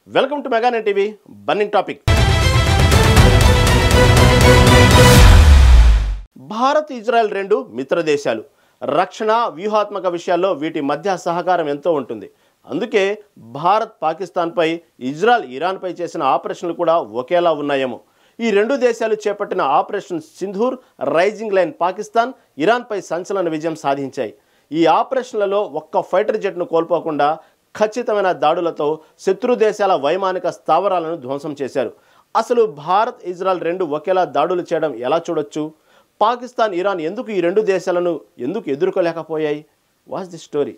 Welcome to Meganet TV burning topic. Bharat Israel రెండు మిత్ర దేశాలు. రక్షణ వ్యూహాత్మక విషయాల్లో వీటి మధ్య సహకారం ఎంతో ఉంటుంది. అందుకే భారత్ పాకిస్తాన్పై, ఇజ్రాయెల్ ఇరాన్పై చేసిన ఆపరేషన్లు కూడా ఒకేలా ఉన్నాయేమో. ఈ రెండు దేశాలు చేపట్టిన operation Sindoor, rising lion Pakistan, ఇరాన్పై సంచలన విజయం సాధించాయి. ఈ ఆపరేషన్లలో ఒక్క ఫైటర్ జెట్ను కోల్పోకుండా ఖచ్చితమైన దాడులతో శత్రు దేశాల వైమానిక స్థావరాలను ధ్వంసం చేశారు. అసలు భారత్ ఇజ్రాయెల్ రెండు ఒకేలా దాడులు చేయడం ఎలా చూడొచ్చు? పాకిస్తాన్, ఇరాన్ ఎందుకు ఈ రెండు దేశాలను ఎదుర్కోలేకపోయాయి? What's the story?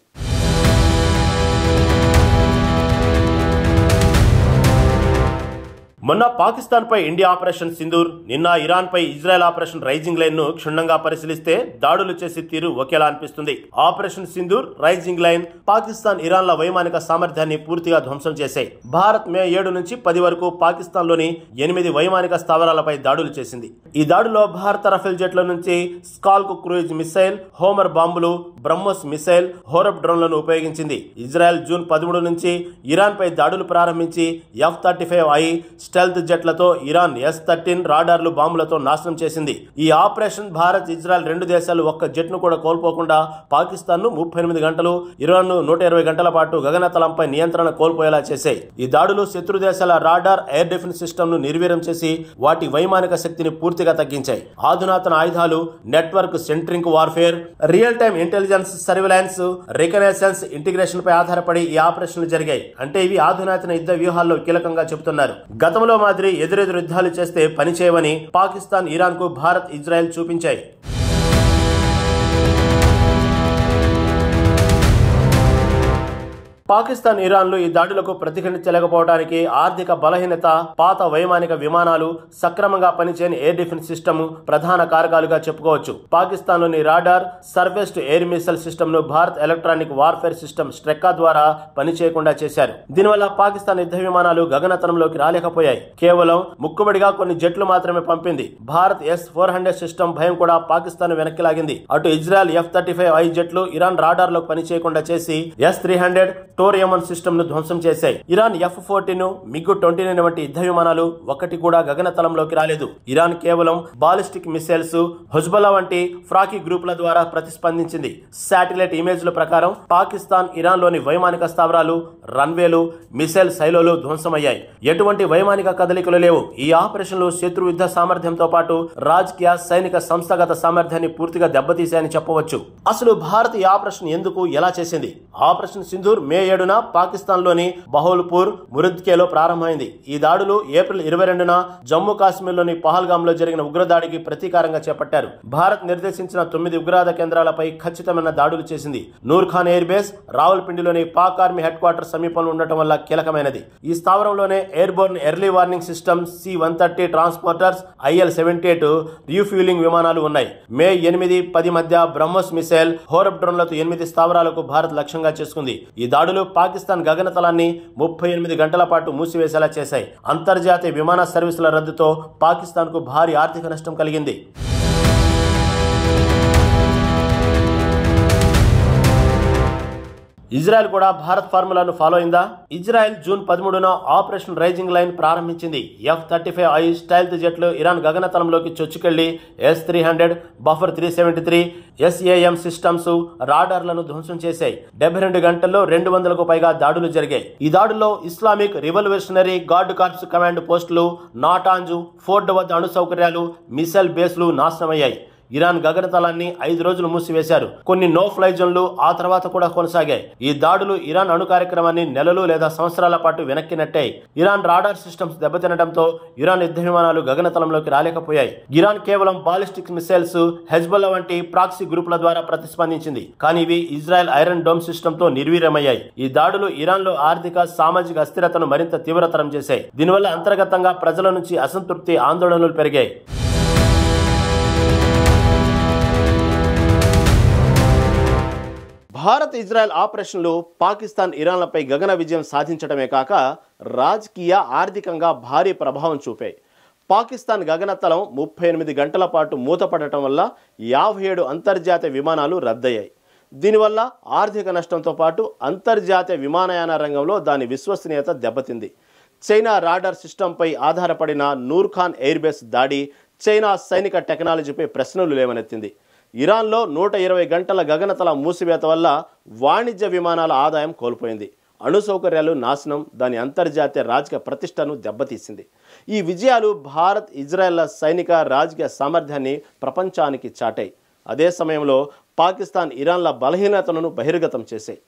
మొన్న పాకిస్తాన్పై ఇండియా ఆపరేషన్ సింధూర్, నిన్న ఇరాన్పై ఇజ్రాయెల్ ఆపరేషన్ రైజింగ్ లైన్ ను క్షుణ్ణంగా పరిశీలిస్తే దాడులు చేసే తీరు ఒకేలా అనిపిస్తుంది. Operation Sindoor, rising lion Pakistan, ఇరాన్ల వైమానిక సామర్థ్యాన్ని పూర్తిగా ధ్వంసం చేశాయి. భారత్ మే 7 నుంచి 10 వరకు పాకిస్తాన్లోని 8 వైమానిక స్థావరాలపై దాడులు చేసింది. ఈ దాడిలో భారత రఫేల్ జెట్ల నుంచి స్కాల్క్ క్రూయిజ్ మిసైల్, హోమర్ బాంబులు, బ్రహ్మోస్ మిసైల్, హోరబ్ డ్రోన్లను ఉపయోగించింది. ఇజ్రాయెల్ జూన్ 13 నుంచి ఇరాన్ పై దాడులు ప్రారంభించి F-35I స్టెల్త్ జెట్లతో ఇరాన్ S-13 రాడార్లు, బాంబులతో నాశనం చేసింది. ఈ ఆపరేషన్ భారత్ ఇజ్రాయెల్ రెండు దేశాలు ఒక్క జెట్ను కూడా కోల్పోకుండా పాకిస్తాన్ ను 38 గంటలు, ఇరాన్ ను 120 గంటల పాటు గగనతలంపై నియంత్రణ కోల్పోయేలా చేశాయి. ఈ దాడులు శత్రు దేశాల రాడార్, ఎయిర్ డిఫెన్స్ సిస్టమ్ ను నిర్వీర్యం చేసి వాటి వైమానిక శక్తిని పూర్తిగా తగ్గించాయి. ఆధునాతన ఆయుధాలు, network centric warfare, real time intelligence, surveillance, reconnaissance integration పై ఆధారపడి ఈ ఆపరేషన్లు జరిగాయి. అంటే ఇవి ఆధునాతన యుద్ధ వ్యూహాల్లో కీలకంగా చెబుతున్నారు. గతంలో మాదిరి ఎదురెదురు యుద్ధాలు చేస్తే పనిచేయవని పాకిస్తాన్, ఇరాన్ కు భారత్, ఇజ్రాయెల్ చూపించాయి. పాకిస్తాన్, ఇరాన్లు ఈ దాడులకు ప్రతిఘటించలేకపోవడానికి ఆర్థిక బలహీనత, పాత వైమానిక విమానాలు, సక్రమంగా పనిచేయని ఎయిర్ డిఫెన్స్ సిస్టమ్ ప్రధాన కారకాలుగా చెప్పుకోవచ్చు. పాకిస్తాన్ లోని radar, surface to air missile system ను భారత్ ఎలక్ట్రానిక్ వార్ఫేర్ సిస్టమ్ స్ట్రెక్కా ద్వారా పనిచేయకుండా చేశారు. దీనివల్ల పాకిస్తాన్ యుద్ధ విమానాలు గగనతలంలోకి రాలేకపోయాయి. కేవలం ముక్కుబడిగా కొన్ని జెట్లు మాత్రమే పంపింది. భారత్ S-400 సిస్టమ్ భయం కూడా పాకిస్తాన్ వెనక్కి లాగింది. అటు ఇజ్రాయెల్ F-35I జెట్లు ఇరాన్ రాడార్ లో పనిచేయకుండా చేసి S-300 టోర్-M1 సిస్టమ్ ను ధ్వంసం చేశాయి. ఇరాన్ F-14, MiG-29 వంటి యుద్ధ విమానాలు ఒక్కటి కూడా గగనతలంలోకి రాలేదు. ఇరాన్ కేవలం బాలిస్టిక్ మిసైల్స్, హెజ్బొల్లా వంటి ఫ్రాకీ గ్రూపుల ద్వారా ప్రతిస్పందించింది. శాటిలైట్ ఇమేజ్ల ప్రకారం పాకిస్తాన్, ఇరాన్ లోని వైమానిక స్థావరాలు, రన్వేలు, మిసైల్ సైలోలు ధ్వంసమయ్యాయి. ఎటువంటి వైమానిక కదలికలు లేవు. ఈ ఆపరేషన్లు శత్రు యుద్ధ సామర్థ్యంతో పాటు రాజకీయ, సైనిక, సంస్థాగత సామర్థ్యాన్ని పూర్తిగా దెబ్బతీశాయని చెప్పవచ్చు. అసలు భారత్ ఈ ఆపరేషన్ ఎందుకు, ఎలా చేసింది? ఆపరేషన్ సింధూర్ మే 7న పాకిస్తాన్ లోని బహౌల్పూర్, మురద్కేలో ప్రారంభమైంది. ఈ దాడులు ఏప్రిల్ 22న జమ్మూ కాశ్మీర్ లోని పహల్గామ్ లో జరిగిన ఉగ్రదాడికి ప్రతీకారంగా చేపట్టారు. భారత్ నిర్దేశించిన 9 ఉగ్రవాద కేంద్రాలపై ఖచ్చితమైన దాడులు చేసింది. నూర్ ఖాన్ ఎయిర్ బేస్ రావల్పిండిలోని పాక్ ఆర్మీ హెడ్ క్వార్టర్ సమీపంలో ఉండటం వల్ల కీలకమైనది. ఈ స్థావరంలోనే air borne early warning system, C-130 transporters, IL-78 refuelling విమానాలు ఉన్నాయి. మే 8, 10 మధ్య బ్రహ్మోస్ మిసైల్, హోరబ్ డ్రోన్లతో 8 స్థావరాలకు భారత్ లక్ష్యంగా చేసుకుంది. ఈ దాడులు పాకిస్తాన్ గగనతలాన్ని 38 గంటల పాటు మూసివేసేలా చేశాయి. అంతర్జాతీయ విమాన సర్వీసుల రద్దుతో పాకిస్తాన్ కు భారీ ఆర్థిక నష్టం కలిగింది. ఇజ్రాయెల్ కూడా భారత్ ఫార్ములాను ఫాలో అయిందా? ఇజ్రాయెల్ జూన్ 13న ఆపరేషన్ రైజింగ్ లైన్ ప్రారంభించింది. F-35I స్టెల్త్ జెట్లు ఇరాన్ గగనతలంలోకి చొచ్చుకెళ్లి S-300, బఫర్ 373, SAM సిస్టమ్స్, రాడార్లను ధ్వంసం చేశాయి. 72 గంటల్లో 200కు పైగా దాడులు జరిగాయి. ఈ దాడుల్లో Islamic revolutionary guard corps command పోస్టులు, నాటాంజు, ఫోర్డ్ వద్ద అణు సౌకర్యాలు, మిసైల్ బేస్లు నాశనమయ్యాయి. ఇరాన్ గగనతలాన్ని 5 రోజులు మూసివేశారు. కొన్ని నో ఫ్లై జోన్లు ఆ తర్వాత కూడా కొనసాగాయి. ఈ దాడులు ఇరాన్ అణు కార్యక్రమాన్ని నెలలు లేదా సంవత్సరాల పాటు వెనక్కి నెట్టాయి. ఇరాన్ రాడార్ సిస్టమ్స్ దెబ్బతినడంతో ఇరాన్ యుద్ధ విమానాలు గగనతలంలోకి రాలేకపోయాయి. ఇరాన్ కేవలం బాలిస్టిక్ మిసైల్స్, హెజ్బొల్లా వంటి ప్రాక్సీ గ్రూపుల ద్వారా ప్రతిస్పందించింది. కానీ ఇవి ఇజ్రాయెల్ ఐరన్ డోమ్ సిస్టమ్ తో నిర్వీర్యమయ్యాయి. ఈ దాడులు ఇరాన్ లో ఆర్థిక, సామాజిక అస్థిరతను మరింత తీవ్రతరం చేశాయి. దీనివల్ల అంతర్గతంగా ప్రజల నుంచి అసంతృప్తి, ఆందోళనలు పెరిగాయి. భారత్ ఇజ్రాయెల్ ఆపరేషన్లు పాకిస్తాన్, ఇరాన్లపై గగన విజయం సాధించడమే కాక రాజకీయ, ఆర్థికంగా భారీ ప్రభావం చూపాయి. పాకిస్తాన్ గగనతలం 38 గంటల పాటు మూతపడటం వల్ల 57 అంతర్జాతీయ విమానాలు రద్దయ్యాయి. దీనివల్ల ఆర్థిక నష్టంతో పాటు అంతర్జాతీయ విమానయాన రంగంలో దాని విశ్వసనీయత దెబ్బతింది. చైనా రాడార్ సిస్టంపై ఆధారపడిన నూర్ఖాన్ ఎయిర్ బేస్ దాడి చైనా సైనిక టెక్నాలజీపై ప్రశ్నలు లేవనెత్తింది. ఇరాన్లో 120 గంటల గగనతల మూసివేత వల్ల వాణిజ్య విమానాల ఆదాయం కోల్పోయింది. అణు సౌకర్యాలు నాశనం, దాని అంతర్జాతీయ రాజకీయ ప్రతిష్టను దెబ్బతీసింది. ఈ విజయాలు భారత్, ఇజ్రాయెల్ల సైనిక రాజకీయ సామర్థ్యాన్ని ప్రపంచానికి చాటాయి. అదే సమయంలో పాకిస్తాన్, ఇరాన్ల బలహీనతలను బహిర్గతం చేశాయి.